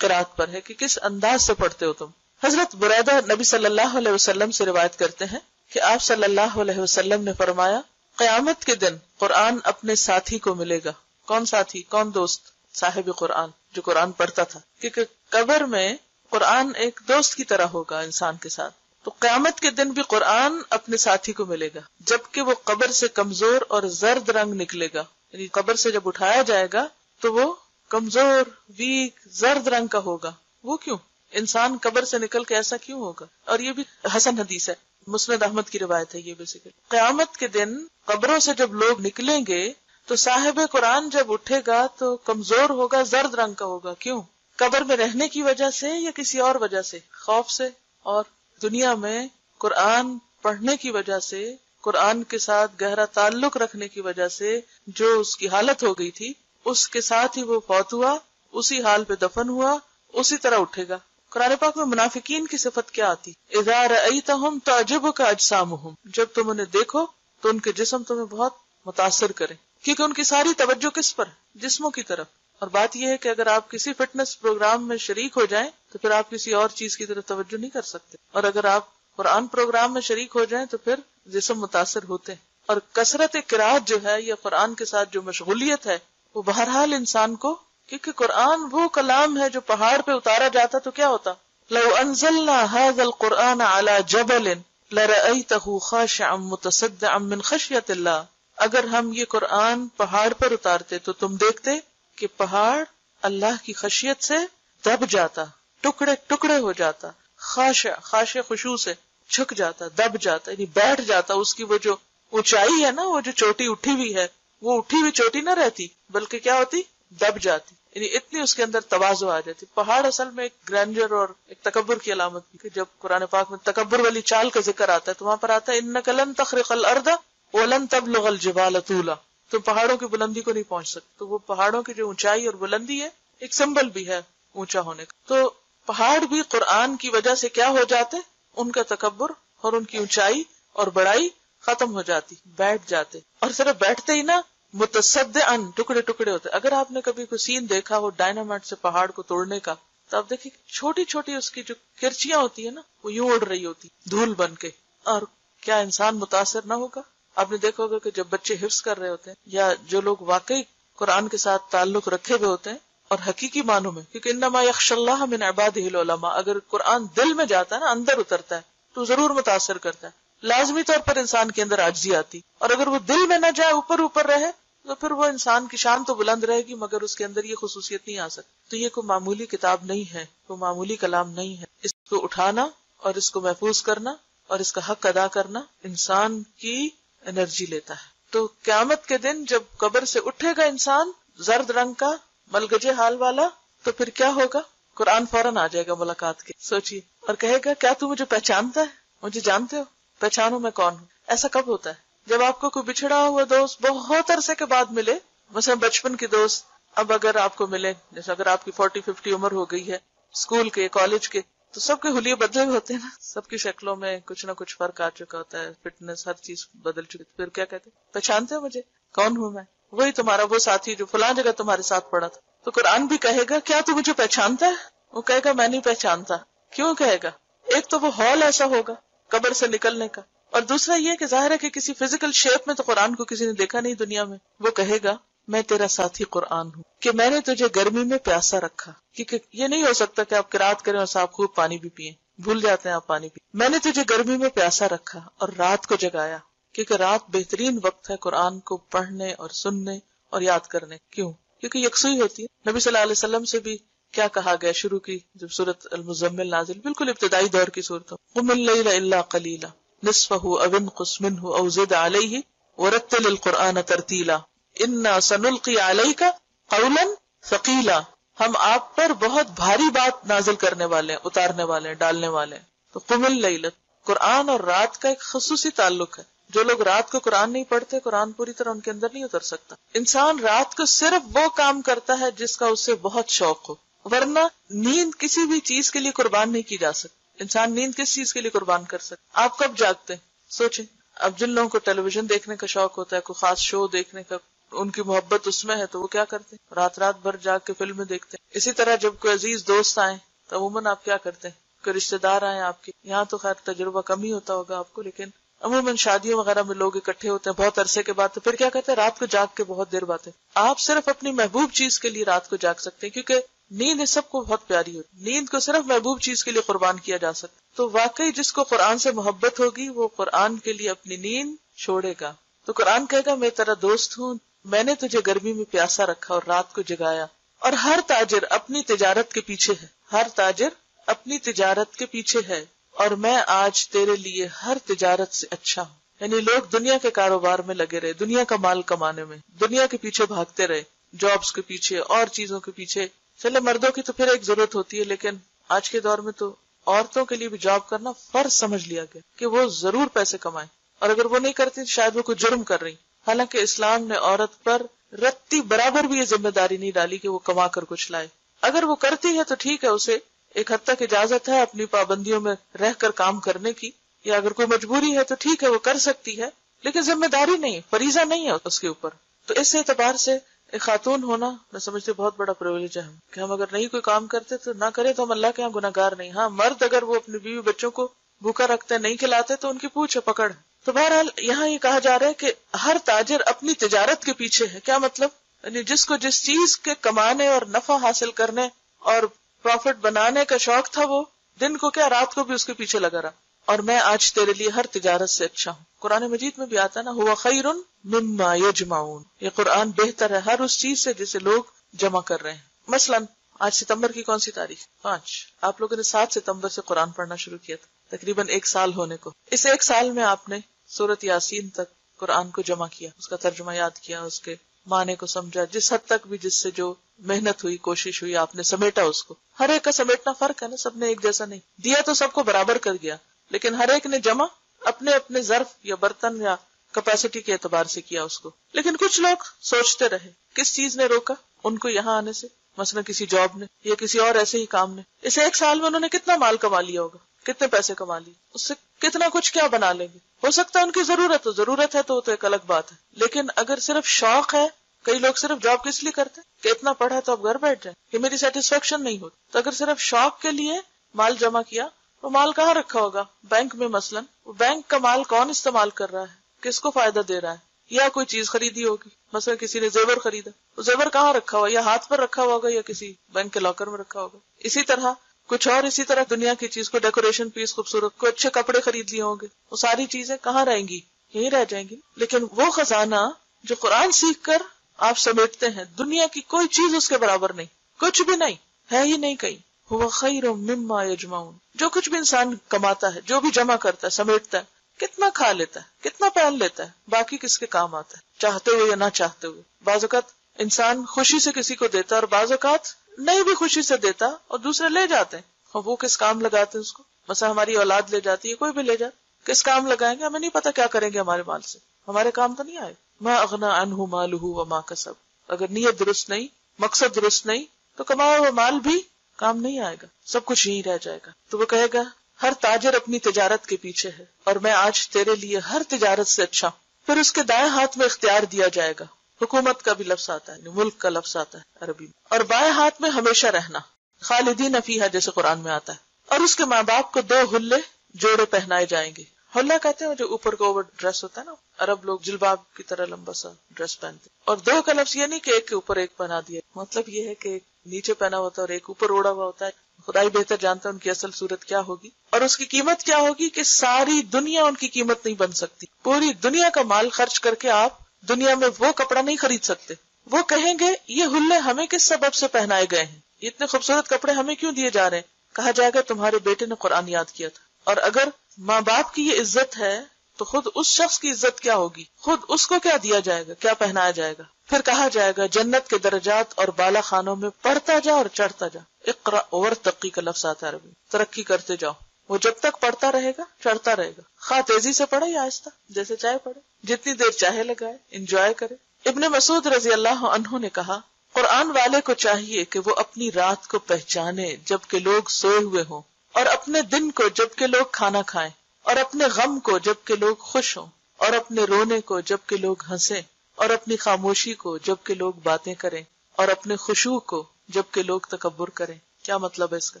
Speaker 1: قرات پر ہے کہ کس انداز سے پڑھتے ہو تم. حضرت بریدہ نبی صلی اللہ علیہ وسلم سے روایت کرتے ہیں کہ آپ صلی اللہ علیہ وسلم نے فرمایا، قیامت کے دن قرآن اپنے ساتھی کو ملے گا. کون ساتھی؟ کون دوست؟ صاحب قرآن، جو قرآن پڑھتا تھا. کیونکہ قبر میں قرآن ایک دوست کی طرح ہوگا انسان کے ساتھ. تو قیامت کے دن بھی قرآن اپنے ساتھی کو ملے گا، جبکہ وہ قبر سے کمزور اور زرد رنگ نکلے گا. یعنی قبر سے جب اٹھایا جائے گا تو وہ کمزور، ویک، زرد رنگ کا ہوگا. وہ کیوں؟ انسان قبر سے نکل کے ایسا کیوں ہوگا؟ اور یہ بھی حسن حدیث ہے، مسند احمد کی روایت ہے. یہ بیسیکلی قیامت کے دن قبروں سے جب لوگ نکلیں گے تو صاحب قرآن جب اٹھے گا تو کمزور ہوگا، زرد رنگ کا ہوگا. کیوں؟ قبر میں رہنے کی وجہ سے یا کسی اور وجہ سے؟ خوف سے اور دنیا میں قرآن پڑھنے کی وجہ سے قرآن کے ساتھ گہرا تعلق رکھنے کی وجہ سے جو اس کی حالت ہو گئی تھی اس کے ساتھ ہی وہ فوت ہوا، اسی حال پہ دفن ہوا، اسی طرح اٹھے گا۔ قرآن پاک میں منافقین کی صفت کیا آتی؟ اذا رأیتہم تعجبک اجسامہم، جب تم انہیں دیکھو تو ان کے جسم تمہیں بہت متاثر کریں، کیونکہ ان کی ساری توجہ کس پر؟ جسموں کی طرف۔ اور بات یہ ہے کہ اگر آپ کسی فٹنس پروگرام میں شریک ہو جائیں تو پھر آپ کسی اور چیز کی طرف توجہ نہیں کر سکتے، اور اگر آپ قرآن پروگرام میں شریک ہو جائیں تو پھر جسم متاثر ہوتے ہیں۔ اور کثرت قرات جو ہے یا قرآن کے ساتھ جو مشغولیت ہے وہ بہرحال انسان کو، کیونکہ قرآن وہ کلام ہے جو پہاڑ پہ اتارا جاتا تو کیا ہوتا؟ لو انزلنا هذا القرآن على جبل لرأيته خاشعا متصدعا من خشية الله، اگر ہم یہ قرآن پہاڑ پر اتارتے تو تم دیکھتے کہ پہاڑ اللہ کی خشیت سے دب جاتا، ٹکڑے ٹکڑے ہو جاتا، خاشع خشوع سے جھک جاتا، دب جاتا، یعنی بیٹھ جاتا۔ اس کی وہ جو اونچائی ہے نا، وہ جو چوٹی اٹھی ہوئی ہے، وہ اٹھی ہوئی چوٹی نہ رہتی بلکہ کیا ہوتی؟ دب جاتی، یعنی اتنی اس کے اندر تواضع آ جاتی۔ پہاڑ اصل میں ایک گرینڈر اور ایک تکبر کی علامت بھی کہ جب قرآن پاک میں تکبر والی چال کا ذکر آتا ہے تو وہاں پر آتا ہے انک لن تخرق الارض ولن تبلغ الجبال طولا، تم پہاڑوں کی بلندی کو نہیں پہنچ سکتے۔ تو وہ پہاڑوں کی جو اونچائی اور بلندی ہے ایک سمبل بھی ہے اونچا ہونے کا۔ تو پہاڑ بھی قرآن کی وجہ سے کیا ہو جاتے؟ ان کا تکبر اور ان کی اونچائی اور بڑائی ختم ہو جاتی، بیٹھ جاتے، اور صرف بیٹھتے ہی نہ متصدعاً ٹکڑے ٹکڑے ہوتے۔ اگر آپ نے کبھی کوئی سین دیکھا ہو ڈائنامائٹ سے پہاڑ کو توڑنے کا تو آپ دیکھیں چھوٹی چھوٹی اس کی جو کرچیاں ہوتی ہیں نا وہ یوں اڑ رہی ہوتی دھول بن کے، اور کیا انسان متاثر نہ ہوگا؟ آپ نے دیکھا ہوگا کہ جب بچے حفظ کر رہے ہوتے ہیں یا جو لوگ واقعی قرآن کے ساتھ تعلق رکھے ہوئے ہوتے ہیں اور حقیقی معنوں میں، کیونکہ انما یخشی اللہ من عبادہ العلماء، اگر قرآن دل میں جاتا ہے نا، اندر اترتا ہے تو ضرور متاثر کرتا ہے، لازمی طور پر انسان کے اندر عاجزی آتی، اور اگر وہ دل میں نہ جائے، اوپر اوپر رہے تو پھر وہ انسان کی شان تو بلند رہے گی مگر اس کے اندر یہ خصوصیت نہیں آ سکتی۔ تو یہ کوئی معمولی کتاب نہیں ہے، کوئی معمولی کلام نہیں ہے، اس کو اٹھانا اور اس کو محفوظ کرنا اور اس کا حق ادا کرنا انسان کی انرجی لیتا ہے۔ تو قیامت کے دن جب قبر سے اٹھے گا انسان زرد رنگ کا ملگجے حال والا، تو پھر کیا ہوگا؟ قرآن فوراً آ جائے گا ملاقات کے، سوچیے، اور کہے گا کیا تو مجھے پہچانتا ہے؟ مجھے جانتے ہو؟ پہچانو میں کون ہوں۔ ایسا کب ہوتا ہے؟ جب آپ کو کوئی بچھڑا ہوا دوست بہت عرصے کے بعد ملے، مثلا بچپن کی دوست، اب اگر آپ کو ملے، جیسے اگر آپ کی 40-50 عمر ہو گئی ہے، اسکول کے، کالج کے، تو سب کے حلیے بدلے ہوئے ہوتے ہیں نا، سب کی شکلوں میں کچھ نہ کچھ فرق آ چکا ہوتا ہے، فٹنس ہر چیز بدل چکی، پھر کیا کہتے ہیں؟ پہچانتے ہو مجھے؟ کون ہوں میں؟ وہی تمہارا وہ ساتھی جو فلاں جگہ تمہارے ساتھ پڑا تھا۔ تو قرآن بھی کہے گا کیا تو مجھے پہچانتا ہے؟ وہ کہے گا میں نہیں پہچانتا۔ کیوں کہے گا؟ ایک تو وہ ہال ایسا ہوگا قبر سے نکلنے کا، اور دوسرا یہ کہ ظاہر ہے کہ کسی فزیکل شیپ میں تو قرآن کو کسی نے دیکھا نہیں دنیا میں۔ وہ کہے گا میں تیرا ساتھی قرآن ہوں، کہ میں نے تجھے گرمی میں پیاسا رکھا، کیونکہ یہ نہیں ہو سکتا کہ آپ قرات کریں اور صاحب خوب پانی بھی پیئیں، بھول جاتے ہیں آپ پانی پی۔ میں نے تجھے گرمی میں پیاسا رکھا اور رات کو جگایا، کیونکہ رات بہترین وقت ہے قرآن کو پڑھنے اور سننے اور یاد کرنے۔ کیوں؟ کیونکہ یکسوئی ہوتی ہے۔ نبی صلی اللہ علیہ وسلم سے بھی کیا کہا گیا شروع کی جب سورۃ المزمل نازل، بالکل ابتدائی دور کی صورت، قم اللیل الا قلیلا نصفہ او انقص منہ او زد علیہ ورتل القرآن ترتیلا انا سنلقی علیک قولا ثقیلا، ہم آپ پر بہت بھاری بات نازل کرنے والے ہیں، اتارنے والے ہیں، ڈالنے والے ہیں۔ تو قم اللیل، قرآن اور رات کا ایک خصوصی تعلق ہے۔ جو لوگ رات کو قرآن نہیں پڑھتے، قرآن پوری طرح ان کے اندر نہیں اتر سکتا۔ انسان رات کو صرف وہ کام کرتا ہے جس کا اسے بہت شوق ہو، ورنہ نیند کسی بھی چیز کے لیے قربان نہیں کی جا سکتی۔ انسان نیند کس چیز کے لیے قربان کر سکتا؟ آپ کب جاگتے ہیں؟ سوچیں، اب جن لوگوں کو ٹیلی ویژن دیکھنے کا شوق ہوتا ہے، کوئی خاص شو دیکھنے کا، ان کی محبت اس میں ہے تو وہ کیا کرتے ہیں؟ رات رات بھر جاگ کے فلمیں دیکھتے ہیں۔ اسی طرح جب کوئی عزیز دوست آئیں تو عموماً آپ کیا کرتے ہیں؟ کوئی رشتے دار آئیں آپ کے یہاں، تو خیر تجربہ کم ہی ہوتا ہوگا آپ کو، لیکن عموماً شادیوں وغیرہ میں لوگ اکٹھے ہوتے ہیں بہت عرصے کے بعد، تو پھر کیا کرتے ہیں؟ رات کو جاگ کے بہت دیر باتیں۔ آپ صرف اپنی محبوب چیز کے لیے رات کو جاگ سکتے ہیں، کیونکہ نیند اس سب کو بہت پیاری ہوتی، نیند کو صرف محبوب چیز کے لیے قربان کیا جا سکتا۔ تو واقعی جس کو قرآن سے محبت ہوگی وہ قرآن کے لیے اپنی نیند چھوڑے گا۔ تو قرآن کہے گا میں تیرا دوست ہوں، میں نے تجھے گرمی میں پیاسا رکھا اور رات کو جگایا۔ اور ہر تاجر اپنی تجارت کے پیچھے ہے، ہر تاجر اپنی تجارت کے پیچھے ہے، اور میں آج تیرے لیے ہر تجارت سے اچھا ہوں۔ یعنی لوگ دنیا کے کاروبار میں لگے رہے، دنیا کا مال کمانے میں، دنیا کے پیچھے بھاگتے رہے، جابز کے پیچھے اور چیزوں کے پیچھے۔ چلے مردوں کی تو پھر ایک ضرورت ہوتی ہے، لیکن آج کے دور میں تو عورتوں کے لیے بھی جاب کرنا فرض سمجھ لیا گیا کہ وہ ضرور پیسے کمائیں، اور اگر وہ نہیں کرتی شاید وہ کوئی جرم کر رہی. حالانکہ اسلام نے عورت پر رتی برابر بھی یہ ذمہ داری نہیں ڈالی کہ وہ کما کر کچھ لائے. اگر وہ کرتی ہے تو ٹھیک ہے، اسے ایک حد تک اجازت ہے اپنی پابندیوں میں رہ کر کام کرنے کی، یا اگر کوئی مجبوری ہے تو ٹھیک ہے وہ کر سکتی ہے، لیکن ذمہ داری نہیں، فریضہ نہیں ہے اس کے اوپر. تو اس اعتبار سے ایک خاتون ہونا میں سمجھتی بہت بڑا پریویلیج ہے کہ ہم اگر نہیں کوئی کام کرتے تو نہ کرے تو ہم اللہ کے یہاں گناہگار نہیں. ہاں مرد اگر وہ اپنی بیوی بچوں کو بھوکا رکھتے ہیں، نہیں کھلاتے تو ان کی پوچھ ہے، پکڑ. تو بہرحال یہاں یہ کہا جا رہا ہے کہ ہر تاجر اپنی تجارت کے پیچھے ہے. کیا مطلب؟ یعنی جس کو جس چیز کے کمانے اور نفع حاصل کرنے اور پروفٹ بنانے کا شوق تھا، وہ دن کو کیا رات کو بھی اس کے پیچھے لگا رہا. اور میں آج تیرے لیے ہر تجارت سے اچھا ہوں. قرآن مجید میں بھی آتا نا، ہوا خیر مما یجمعون. یہ قرآن بہتر ہے ہر اس چیز سے جسے لوگ جمع کر رہے ہیں. مثلا آج ستمبر کی کون سی تاریخ؟ 5. آپ لوگوں نے 7 ستمبر سے قرآن پڑھنا شروع کیا تھا، تقریباً 1 سال ہونے کو. اس 1 سال میں آپ نے سورۃ یاسین تک قرآن کو جمع کیا، اس کا ترجمہ یاد کیا، اس کے معنی کو سمجھا، جس حد تک بھی جس سے جو محنت ہوئی، کوشش ہوئی، آپ نے سمیٹا اس کو. ہر ایک کا سمیٹنا فرق ہے نا، سب نے ایک جیسا نہیں دیا، تو سب کو برابر کر گیا، لیکن ہر ایک نے جمع اپنے اپنے ظرف یا برتن یا کیپیسٹی کے اعتبار سے کیا اس کو. لیکن کچھ لوگ سوچتے رہے کس چیز نے روکا ان کو یہاں آنے سے، مثلا کسی جاب نے یا کسی اور ایسے ہی کام نے. اس 1 سال میں انہوں نے کتنا مال کما لیا ہوگا، کتنے پیسے کما لیے، اس سے کتنا کچھ کیا بنا لیں گے. ہو سکتا ہے ان کی ضرورت ہے تو ایک الگ بات ہے، لیکن اگر صرف شوق ہے، کئی لوگ صرف جاب کس لیے کرتے ہیں کہ اتنا پڑھا تو اب گھر بیٹھ جائیں، کہ میری سیٹسفیکشن نہیں ہوتی. تو اگر صرف شوق کے لیے مال جمع کیا، وہ مال کہاں رکھا ہوگا؟ بینک میں. مثلا وہ بینک کا مال کون استعمال کر رہا ہے، کس کو فائدہ دے رہا ہے؟ یا کوئی چیز خریدی ہوگی، مثلا کسی نے زیور خریدا، وہ زیور کہاں رکھا ہوا؟ یا ہاتھ پر رکھا ہوگا یا کسی بینک کے لاکر میں رکھا ہوگا. اسی طرح کچھ اور، اسی طرح دنیا کی چیز کو ڈیکوریشن پیس خوبصورت، کوئی اچھے کپڑے خرید لیے ہوں گے، وہ ساری چیزیں کہاں رہیں گی؟ یہیں رہ جائیں گی. لیکن وہ خزانہ جو قرآن سیکھ کر آپ سمیٹتے ہیں، دنیا کی کوئی چیز اس کے برابر نہیں، کچھ بھی نہیں ہے ہی نہیں کہیں. ہوا خیر مما یجمعون. جو کچھ بھی انسان کماتا ہے، جو بھی جمع کرتا ہے، سمیٹتا ہے، کتنا کھا لیتا ہے، کتنا پہن لیتا ہے، باقی کس کے کام آتا ہے، چاہتے ہوئے یا نہ چاہتے ہوئے. بعض اوقات انسان خوشی سے کسی کو دیتا ہے اور بعض اوقات نہیں بھی خوشی سے دیتا اور دوسرے لے جاتے ہیں. اور وہ کس کام لگاتے ہیں اس کو؟ مثلا ہماری اولاد لے جاتی ہے، کوئی بھی لے جائے، کس کام لگائیں گے؟ ہمیں نہیں پتا کیا کریں گے ہمارے مال سے، ہمارے کام تو نہیں آئے. ما اغنى عنہ مالہ وما کسب. اگر نیت درست نہیں، مقصد درست نہیں، تو کمایا ہوا مال بھی کام نہیں آئے گا، سب کچھ یہیں رہ جائے گا. تو وہ کہے گا ہر تاجر اپنی تجارت کے پیچھے ہے، اور میں آج تیرے لیے ہر تجارت سے اچھا ہوں. پھر اس کے دائیں ہاتھ میں اختیار دیا جائے گا. حکومت کا بھی لفظ آتا ہے، ملک کا لفظ آتا ہے عربی میں. اور بائیں ہاتھ میں ہمیشہ رہنا، خالدین فیہا جیسے قرآن میں آتا ہے. اور اس کے ماں باپ کو 2 حلے جوڑے پہنائے جائیں گے. حلہ کہتے ہیں جو اوپر کو اوور ڈریس ہوتا ہے نا، عرب لوگ جلباب کی طرح لمبا سا ڈریس پہنتے. اور 2 کا لفظ یہ نہیں کہ ایک کے اوپر ایک پہنا دیا، مطلب یہ ہے کہ ایک نیچے پہنا ہوتا ہے اور ایک اوپر اوڑا ہوا ہوتا ہے. خدائی بہتر جانتا ہے ان کی اصل صورت کیا ہوگی اور اس کی قیمت کیا ہوگی، کہ ساری دنیا ان کی قیمت نہیں بن سکتی. پوری دنیا کا مال خرچ کر کے آپ دنیا میں وہ کپڑا نہیں خرید سکتے. وہ کہیں گے یہ حلے ہمیں کس سبب سے پہنائے گئے ہیں، اتنے خوبصورت کپڑے ہمیں کیوں دیے جا رہے ہیں؟ کہا جائے گا تمہارے بیٹے نے قرآن یاد کیا تھا. اور اگر ماں باپ کی یہ عزت ہے تو خود اس شخص کی عزت کیا ہوگی، خود اس کو کیا دیا جائے گا، کیا پہنایا جائے گا. پھر کہا جائے گا جنت کے درجات اور بالا خانوں میں پڑھتا جا اور چڑھتا جا. اقرا ورتقی کا لفظ آتا ہے عربی، ترقی کرتے جاؤ. وہ جب تک پڑھتا رہے گا چڑھتا رہے گا، خواہ تیزی سے پڑھے یا آہستہ، جیسے چاہے پڑھے، جتنی دیر چاہے لگائے، انجوائے کرے. ابن مسعود رضی اللہ عنہ نے کہا قرآن والے کو چاہیے کہ وہ اپنی رات کو پہچانے جبکہ لوگ سوئے ہوئے ہوں، اور اپنے دن کو جبکہ لوگ کھانا کھائیں، اور اپنے غم کو جبکہ لوگ خوش ہوں، اور اپنے رونے کو جبکہ لوگ ہنسیں، اور اپنی خاموشی کو جبکہ لوگ باتیں کریں، اور اپنے خشوع کو جبکہ لوگ تکبر کریں. کیا مطلب ہے اس کا؟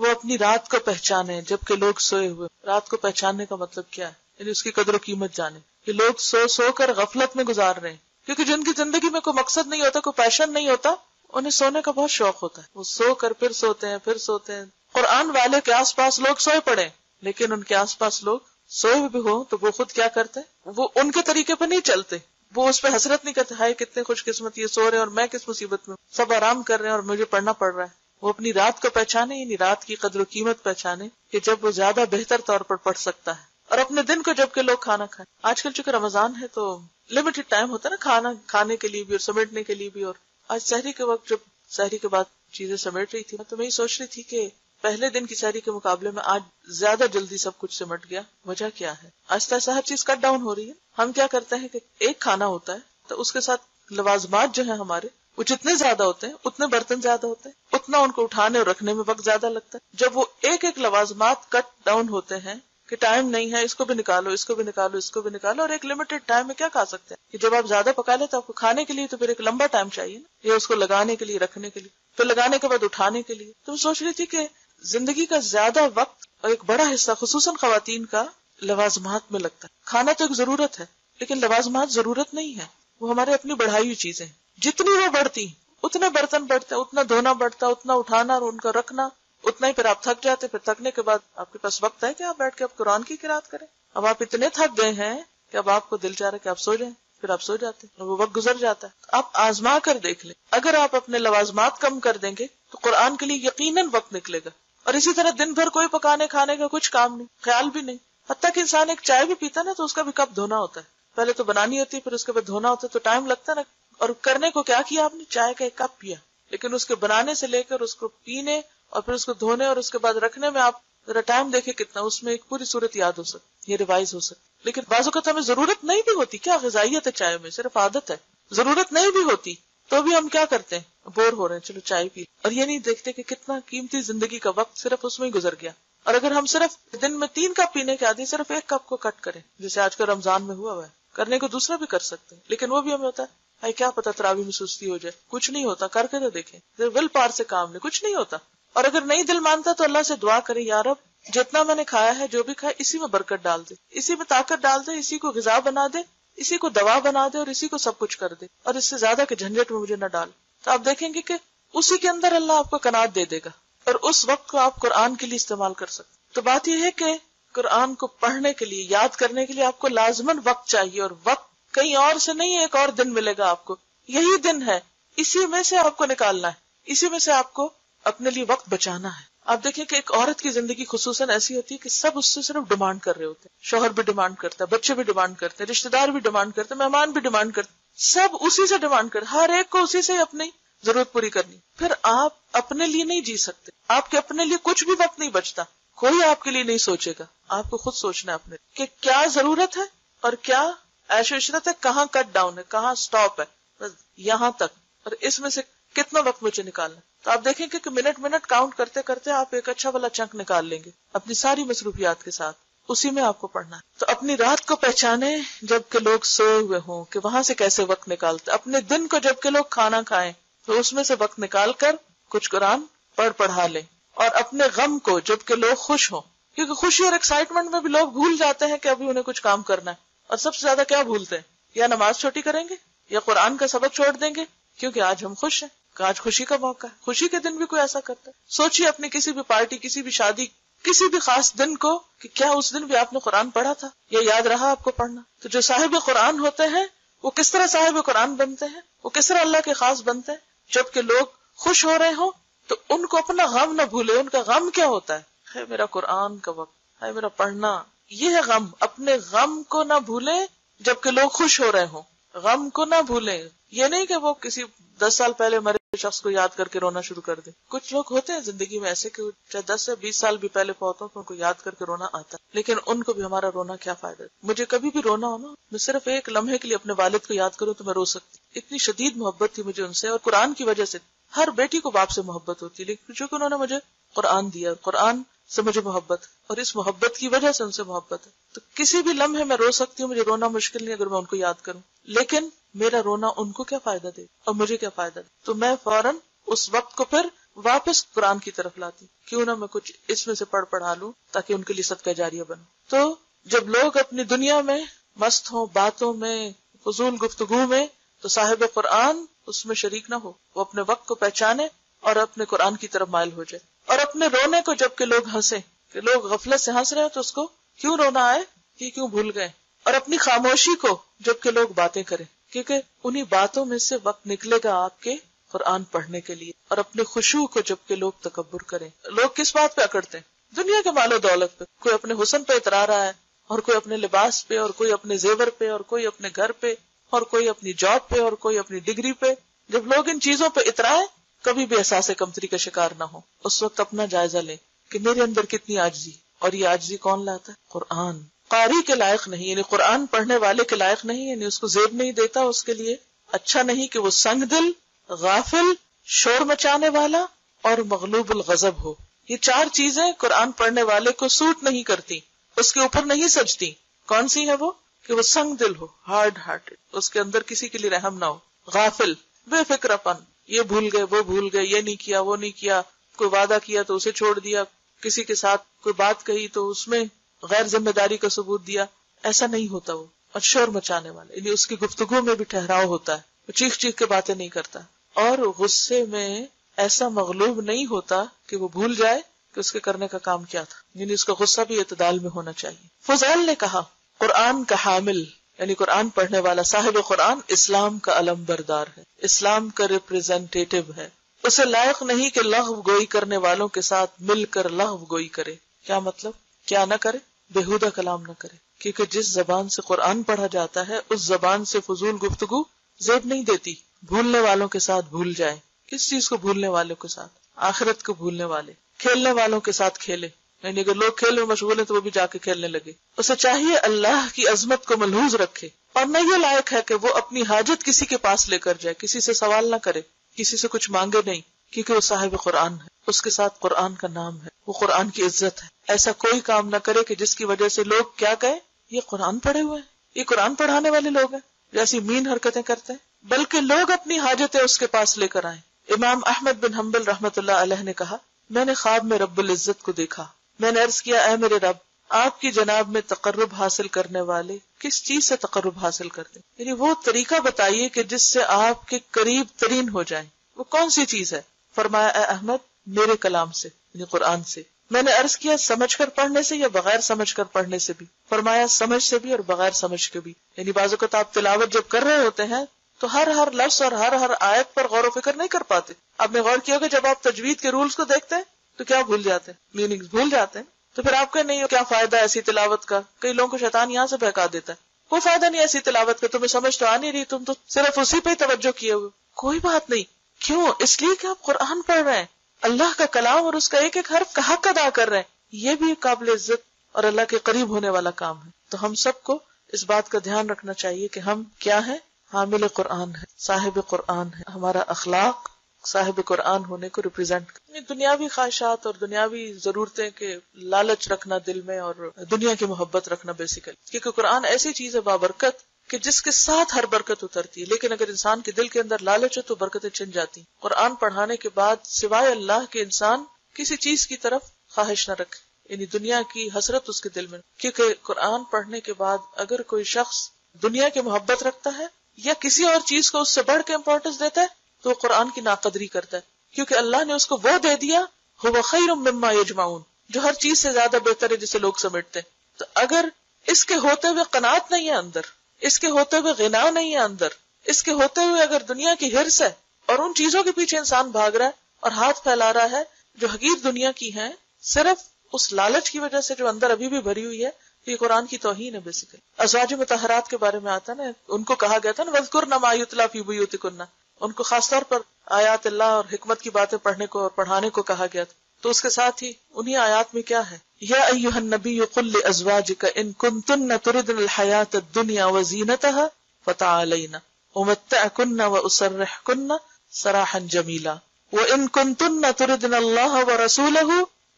Speaker 1: وہ اپنی رات کو پہچانے جبکہ لوگ سوئے ہوئے. رات کو پہچاننے کا مطلب کیا ہے؟ یعنی اس کی قدر و قیمت جانے کہ لوگ سو کر غفلت میں گزار رہے ہیں، کیونکہ جن کی زندگی میں کوئی مقصد نہیں ہوتا، کوئی پیشن نہیں ہوتا، انہیں سونے کا بہت شوق ہوتا ہے. وہ سو کر پھر سوتے ہیں، پھر سوتے ہیں. قرآن والے کے آس پاس لوگ سوئے پڑے، لیکن ان کے آس پاس لوگ سوئے بھی ہوں تو وہ خود کیا کرتے ہیں؟ وہ ان کے طریقے پہ نہیں چلتے، وہ اس پہ حسرت نہیں کرتے ہائے کتنے خوش قسمت یہ سو رہے ہیں اور میں کس مصیبت میں. سب آرام کر رہے ہیں اور مجھے پڑھنا پڑ رہا ہے. وہ اپنی رات کو پہچانے، یعنی رات کی قدر و قیمت پہچانے کہ جب وہ زیادہ بہتر طور پر پڑھ سکتا ہے، اور اپنے دن کو جب کہ لوگ کھانا کھائیں. آج کل چونکہ رمضان ہے تو لمیٹڈ ٹائم ہوتا ہے نا کھانا کھانے کے لیے بھی اور سمیٹنے کے لیے بھی. اور آج سحری کے وقت جب سحری کے بعد چیزیں سمیٹ رہی تھی تو میں یہ سوچ رہی تھی کہ پہلے دن کی سحری کے مقابلے میں آج زیادہ جلدی سب کچھ سمٹ گیا. وجہ کیا ہے؟ آہستہ آہستہ ہر چیز کٹ ڈاؤن ہو رہی ہے. ہم کیا کرتے ہیں کہ ایک کھانا ہوتا ہے تو اس کے ساتھ لوازمات جو ہیں ہمارے وہ جتنے زیادہ ہوتے ہیں اتنے برتن زیادہ ہوتے ہیں، اتنا ان کو اٹھانے اور رکھنے میں وقت زیادہ لگتا ہے. جب وہ ایک ایک لوازمات کٹ ڈاؤن ہوتے ہیں کہ ٹائم نہیں ہے، اس کو بھی نکالو، اس کو بھی نکالو، اس کو بھی نکالو، اور ایک لمیٹڈ ٹائم میں کیا کھا سکتے ہیں کہ جب آپ زیادہ پکا لیں تو آپ کو کھانے کے لیے تو پھر ایک لمبا ٹائم چاہیے نا، یا اس کو لگانے کے لیے، رکھنے کے لیے، پھر لگانے کے بعد اٹھانے کے لیے. تو میں سوچ رہی تھی کہ زندگی کا زیادہ وقت اور ایک بڑا حصہ خصوصاً خواتین کا لوازمات میں لگتا ہے. کھانا تو ایک ضرورت ہے لیکن لوازمات ضرورت نہیں ہے، وہ ہمارے اپنی بڑھائی ہوئی چیزیں ہیں. جتنی وہ بڑھتی اتنے برتن بڑھتے، اتنا دھونا بڑھتا، اتنا اٹھانا اور ان کا رکھنا، اتنا ہی پھر آپ تھک جاتے. پھر تھکنے کے بعد آپ کے پاس وقت ہے کہ آپ بیٹھ کے آپ قرآن کی قرات کریں. اب آپ اتنے تھک گئے ہیں کہ اب آپ کو دل چاہ رہا ہے کہ آپ سو جائیں، پھر آپ سو جاتے ہیں اور وہ وقت گزر جاتا ہے. آپ آزما کر دیکھ لیں، اگر آپ اپنے لوازمات کم کر دیں گے تو قرآن کے لیے یقیناً وقت نکلے گا. اور اسی طرح دن بھر کوئی پکانے کھانے کا کچھ کام نہیں، خیال بھی نہیں. حتیٰ کہ انسان ایک چائے بھی پیتا نا تو اس کا بھی کپ دھونا ہوتا ہے. پہلے تو بنانی ہوتی ہے، پھر اس کے بعد دھونا ہوتا ہے، تو ٹائم لگتا ہے نا. اور کرنے کو کیا کیا آپ نے؟ چائے کا ایک کپ پیا، لیکن اس کے بنانے سے لے کر اس کو پینے اور پھر اس کو دھونے اور اس کے بعد رکھنے میں آپ ذرا ٹائم دیکھیں کتنا، اس میں ایک پوری صورت یاد ہو سکتی، یہ ریوائز ہو سکتی. لیکن بعض اوقات ہمیں ضرورت نہیں بھی ہوتی. کیا غذائیت ہے چائے میں؟ صرف عادت ہے. ضرورت نہیں بھی ہوتی تو بھی ہم کیا کرتے ہیں؟ بور ہو رہے ہیں، چلو چائے پی. اور یہ نہیں دیکھتے کہ کتنا قیمتی زندگی کا وقت صرف اس میں ہی گزر گیا. اور اگر ہم صرف دن میں 3 کپ پینے کے عادی صرف ایک کپ کو کٹ کریں، جیسے آج کل رمضان میں ہوا ہے، کرنے کو دوسرا بھی کر سکتے ہیں، لیکن وہ بھی ہمیں ہوتا ہے کیا پتا تراویح میں سستی ہو جائے. کچھ نہیں ہوتا، کر کے تو دیکھیں. ول پاور سے کام لے، کچھ نہیں ہوتا. اور اگر نہیں دل مانتا تو اللہ سے دعا کریں، یا رب جتنا میں نے کھایا ہے، جو بھی کھایا، اسی میں برکت ڈال دے، اسی میں طاقت ڈال دے، اسی کو غذا بنا دے، اسی کو دوا بنا دے، اور اسی کو سب کچھ کر دے، اور اس سے زیادہ کہ جھنجٹ میں مجھے نہ ڈال. تو آپ دیکھیں گے کہ اسی کے اندر اللہ آپ کو قناعت دے دے گا اور اس وقت کو آپ قرآن کے لیے استعمال کر سکتے. تو بات یہ ہے کہ قرآن کو پڑھنے کے لیے، یاد کرنے کے لیے آپ کو لازماً وقت چاہیے، اور وقت کہیں اور سے نہیں، ایک اور دن ملے گا آپ کو. یہی دن ہے، اسی میں سے آپ کو نکالنا ہے، اسی میں سے آپ کو اپنے لیے وقت بچانا ہے. آپ دیکھیں کہ ایک عورت کی زندگی خصوصاً ایسی ہوتی ہے کہ سب اس سے صرف ڈیمانڈ کر رہے ہوتے ہیں. شوہر بھی ڈیمانڈ کرتا ہے، بچے بھی ڈیمانڈ کرتے ہیں، رشتے دار بھی ڈیمانڈ کرتے ہیں، مہمان بھی ڈیمانڈ کرتے ہیں، سب اسی سے ڈیمانڈ کرتے، ہر ایک کو اسی سے اپنی ضرورت پوری کرنی. پھر آپ اپنے لیے نہیں جی سکتے، آپ کے اپنے لیے کچھ بھی وقت نہیں بچتا. کوئی آپ کے لیے نہیں سوچے گا، آپ کو خود سوچنا ہے اپنے کہ کیا ضرورت ہے اور کیا عیش و عشرت ہے، کہاں کٹ ڈاؤن ہے، کہاں سٹاپ ہے، بس یہاں تک، اور اس میں سے کتنا وقت مجھے نکالنا. تو آپ دیکھیں کہ منٹ منٹ کاؤنٹ کرتے کرتے آپ ایک اچھا والا چنک نکال لیں گے اپنی ساری مصروفیات کے ساتھ. اسی میں آپ کو پڑھنا ہے. تو اپنی رات کو پہچانے جب کہ لوگ سوئے ہوئے ہوں کہ وہاں سے کیسے وقت نکالتے. اپنے دن کو جب کہ لوگ کھانا کھائیں تو اس میں سے وقت نکال کر کچھ قرآن پڑھا لیں. اور اپنے غم کو جب کہ لوگ خوش ہوں، کیونکہ خوشی اور ایکسائٹمنٹ میں بھی لوگ بھول جاتے ہیں کہ ابھی انہیں کچھ کام کرنا ہے. اور سب سے زیادہ کیا بھولتے ہیں؟ یا نماز چھوٹی کریں گے یا قرآن کا سبق چھوڑ دیں گے کیونکہ آج ہم خوش ہیں، کہ آج خوشی کا موقع ہے. خوشی کے دن بھی کوئی ایسا کرتا ہے؟ سوچیے اپنی کسی بھی پارٹی، کسی بھی شادی، کسی بھی خاص دن کو کہ کیا اس دن بھی آپ نے قرآن پڑھا تھا یا یاد رہا آپ کو پڑھنا. تو جو صاحب قرآن ہوتے ہیں وہ کس طرح صاحب قرآن بنتے ہیں، وہ کس طرح اللہ کے خاص بنتے ہیں؟ جبکہ لوگ خوش ہو رہے ہوں تو ان کو اپنا غم نہ بھولے. ان کا غم کیا ہوتا ہے میرا قرآن کا وقت ہے، میرا پڑھنا. یہ ہے غم. اپنے غم کو نہ بھولے جبکہ لوگ خوش ہو رہے ہوں. غم کو نہ بھولیں. یہ نہیں کہ وہ کسی 10 سال پہلے مرے شخص کو یاد کر کے رونا شروع کر دے. کچھ لوگ ہوتے ہیں زندگی میں ایسے کہ چاہے 10 سے 20 سال بھی پہلے فوت ہو تو ان کو یاد کر کے رونا آتا ہے، لیکن ان کو بھی ہمارا رونا کیا فائدہ. مجھے کبھی بھی رونا ہو نا، میں صرف ایک لمحے کے لیے اپنے والد کو یاد کروں تو میں رو سکتی. اتنی شدید محبت تھی مجھے ان سے، اور قرآن کی وجہ سے. ہر بیٹی کو باپ سے محبت ہوتی ہے، لیکن چونکہ انہوں نے مجھے قرآن دیا، قرآن سے مجھے محبت، اور اس محبت کی وجہ سے ان سے محبت ہے. تو کسی بھی لمحے میں رو سکتی ہوں، مجھے رونا مشکل نہیں اگر میں ان کو یاد کروں. لیکن میرا رونا ان کو کیا فائدہ دے اور مجھے کیا فائدہ دے. تو میں فوراً اس وقت کو پھر واپس قرآن کی طرف لاتی. کیوں نہ میں کچھ اس میں سے پڑھا لوں تاکہ ان کے لیے صدقہ جاریہ بنوں. تو جب لوگ اپنی دنیا میں مست ہوں، باتوں میں، فضول گفتگو میں، تو صاحب قرآن اس میں شریک نہ ہو. وہ اپنے وقت کو پہچانے اور اپنے قرآن کی طرف مائل ہو جائے. اور اپنے رونے کو جب کہ لوگ ہنسیں، کہ لوگ غفلت سے ہنس رہے ہیں تو اس کو کیوں رونا آئے، یہ کیوں بھول گئے. اور اپنی خاموشی کو جب کہ لوگ باتیں کریں، کیونکہ انہی باتوں میں سے وقت نکلے گا آپ کے قرآن پڑھنے کے لیے. اور اپنے خشوع کو جب کہ لوگ تکبر کریں. لوگ کس بات پہ اکڑتے ہیں؟ دنیا کے مال و دولت پہ. کوئی اپنے حسن پہ اترا رہا ہے، اور کوئی اپنے لباس پہ، اور کوئی اپنے زیور پہ، اور کوئی اپنے گھر پہ، اور کوئی اپنی جاب پہ، اور کوئی اپنی ڈگری پہ. جب لوگ ان چیزوں پہ اترائے، کبھی بھی احساس کمتری کا شکار نہ ہو. اس وقت اپنا جائزہ لیں کہ میرے اندر کتنی عاجزی، اور یہ عاجزی کون لاتا ہے؟ قرآن. قاری کے لائق نہیں، یعنی قرآن پڑھنے والے کے لائق نہیں، یعنی اس کو زیب نہیں دیتا، اس کے لیے اچھا نہیں کہ وہ سنگ دل، غافل، شور مچانے والا اور مغلوب الغضب ہو. یہ چار چیزیں قرآن پڑھنے والے کو سوٹ نہیں کرتی، اس کے اوپر نہیں سجتی. کون سی ہے وہ؟ کہ وہ سنگ دل ہو، ہارڈ ہارٹڈ، اس کے اندر کسی کے لیے رحم نہ ہو. غافل، بے فکر پن، یہ بھول گئے وہ بھول گئے، یہ نہیں کیا وہ نہیں کیا، کوئی وعدہ کیا تو اسے چھوڑ دیا، کسی کے ساتھ کوئی بات کہی تو اس میں غیر ذمہ داری کا ثبوت دیا. ایسا نہیں ہوتا وہ. اور شور مچانے والا، یعنی اس کی گفتگو میں بھی ٹھہراؤ ہوتا ہے، وہ چیخ چیخ کے باتیں نہیں کرتا، اور غصے میں ایسا مغلوب نہیں ہوتا کہ وہ بھول جائے کہ اس کے کرنے کا کام کیا تھا. یعنی اس کا غصہ بھی اعتدال میں ہونا چاہیے. فضیل نے کہا قرآن کا حامل یعنی قرآن پڑھنے والا، صاحب قرآن اسلام کا علم بردار ہے، اسلام کا ریپریزنٹیٹو ہے. اسے لائق نہیں کہ لغو گوئی کرنے والوں کے ساتھ مل کر لغو گوئی کرے. کیا مطلب؟ کیا نہ کرے؟ بےہودہ کلام نہ کرے، کیونکہ جس زبان سے قرآن پڑھا جاتا ہے اس زبان سے فضول گفتگو زیب نہیں دیتی. بھولنے والوں کے ساتھ بھول جائے. کس چیز کو بھولنے والوں کے ساتھ؟ آخرت کو بھولنے والے. کھیلنے والوں کے ساتھ کھیلے، یعنی اگر لوگ کھیل میں مشغول ہیں تو وہ بھی جا کے کھیلنے لگے. اسے چاہیے اللہ کی عظمت کو ملحوظ رکھے، اور نہ یہ لائق ہے کہ وہ اپنی حاجت کسی کے پاس لے کر جائے، کسی سے سوال نہ کرے، کسی سے کچھ مانگے نہیں، کیونکہ وہ صاحب قرآن ہے، اس کے ساتھ قرآن کا نام ہے، وہ قرآن کی عزت ہے. ایسا کوئی کام نہ کرے کہ جس کی وجہ سے لوگ کیا کہیں، یہ قرآن پڑھے ہوئے ہیں، یہ قرآن پڑھانے والے لوگ ہیں، جیسی مین حرکتیں کرتے ہیں. بلکہ لوگ اپنی حاجتیں اس کے پاس لے کر آئیں. امام احمد بن حنبل رحمۃ اللہ علیہ نے کہا میں نے خواب میں رب العزت کو دیکھا. میں نے عرض کیا اے میرے رب، آپ کی جناب میں تقرب حاصل کرنے والے کس چیز سے تقرب حاصل کرتے ہیں؟ یعنی وہ طریقہ بتائیے کہ جس سے آپ کے قریب ترین ہو جائیں. وہ کون سی چیز ہے؟ فرمایا اے احمد میرے کلام سے، یعنی قرآن سے. میں نے عرض کیا سمجھ کر پڑھنے سے یا بغیر سمجھ کر پڑھنے سے بھی؟ فرمایا سمجھ سے بھی اور بغیر سمجھ کے بھی. یعنی بعض اوقات آپ تلاوت جب کر رہے ہوتے ہیں تو ہر لفظ اور ہر آیت پر غور و فکر نہیں کر پاتے. آپ نے غور کیا کہ جب آپ تجوید کے رولز کو دیکھتے ہیں تو کیا بھول جاتے ہیں؟ میننگ بھول جاتے ہیں. تو پھر آپ کا نہیں کیا فائدہ ایسی تلاوت کا؟ کئی لوگوں کو شیطان یہاں سے بہکا دیتا ہے، کوئی فائدہ نہیں ایسی تلاوت کا، تمہیں سمجھ تو آ نہیں رہی، تم تو صرف اسی پہ توجہ کیے ہوئے. کوئی بات نہیں. کیوں؟ اس لیے کہ آپ قرآن پڑھ رہے ہیں، اللہ کا کلام اور اس کا ایک ایک حرف کا حق ادا کر رہے ہیں. یہ بھی قابل عزت اور اللہ کے قریب ہونے والا کام ہے. تو ہم سب کو اس بات کا دھیان رکھنا چاہیے کہ ہم کیا ہیں؟ حامل قرآن ہے، صاحب قرآن ہے. ہمارا اخلاق صاحب قرآن ہونے کو ریپرزینٹ کریں. دنیاوی خواہشات اور دنیاوی ضرورتیں کے لالچ رکھنا دل میں اور دنیا کی محبت رکھنا بیسیکلی، کیونکہ قرآن ایسی چیز ہے بابرکت کہ جس کے ساتھ ہر برکت اترتی ہے. لیکن اگر انسان کے دل کے اندر لالچ ہے تو برکتیں چھن جاتی ہیں. قرآن پڑھانے کے بعد سوائے اللہ کے انسان کسی چیز کی طرف خواہش نہ رکھے، یعنی دنیا کی حسرت اس کے دل میں. کیونکہ قرآن پڑھنے کے بعد اگر کوئی شخص دنیا کی محبت رکھتا ہے یا کسی اور چیز کو اس سے بڑھ کے امپورٹنس دیتا ہے تو وہ قرآن کی ناقدری کرتا ہے. کیونکہ اللہ نے اس کو وہ دے دیا هو خیر مما یجمعون، جو ہر چیز سے زیادہ بہتر ہے جسے لوگ سمیٹتے ہیں. تو اگر اس کے ہوتے ہوئے قناعت نہیں ہے اندر، اس کے ہوتے ہوئے غنا نہیں ہے اندر، اس کے ہوتے ہوئے اگر دنیا کی ہرس ہے اور ان چیزوں کے پیچھے انسان بھاگ رہا ہے اور ہاتھ پھیلا رہا ہے جو حقیر دنیا کی ہیں صرف اس لالچ کی وجہ سے جو اندر ابھی بھی بھری ہوئی ہے، یہ قرآن کی توہین ہے بیسیکلی. ازواج مطہرات کے بارے میں آتا نا، ان کو کہا گیا تھا نا وَاذْكُرْنَ مَا يُتْلَىٰ فِي بُيُوتِكُنَّ، ان کو خاص طور پر آیات اللہ اور حکمت کی باتیں پڑھنے کو اور پڑھانے کو کہا گیا تھا. تو اس کے ساتھ ہی انہی آیات میں کیا ہے، یا ایھا النبی قل لازواجک ان کنتن تردن الحیاۃ الدنیا وزینتها فتعالین امتعکن واسرحکن سراحا جمیلا وان کنتن تردن اللہ ورسولہ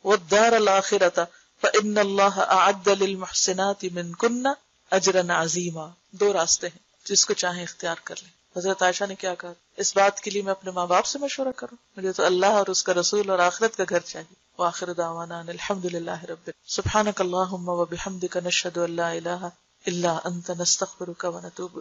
Speaker 1: والدار الآخرۃ فإن اللہ اعد للمحسنات منکن اجرا عظیما. 2 راستے ہیں، جس کو چاہیں اختیار کر لیں. حضرت عائشہ نے کیا کہا، اس بات کے لیے میں اپنے ماں باپ سے مشورہ کروں؟ مجھے تو اللہ اور اس کا رسول اور آخرت کا گھر چاہیے. وآخر دعوانا ان الحمد للہ رب سبحانک اللہم وبحمدک نشہد ان لا الہ الا انت نستغفرک ونتوب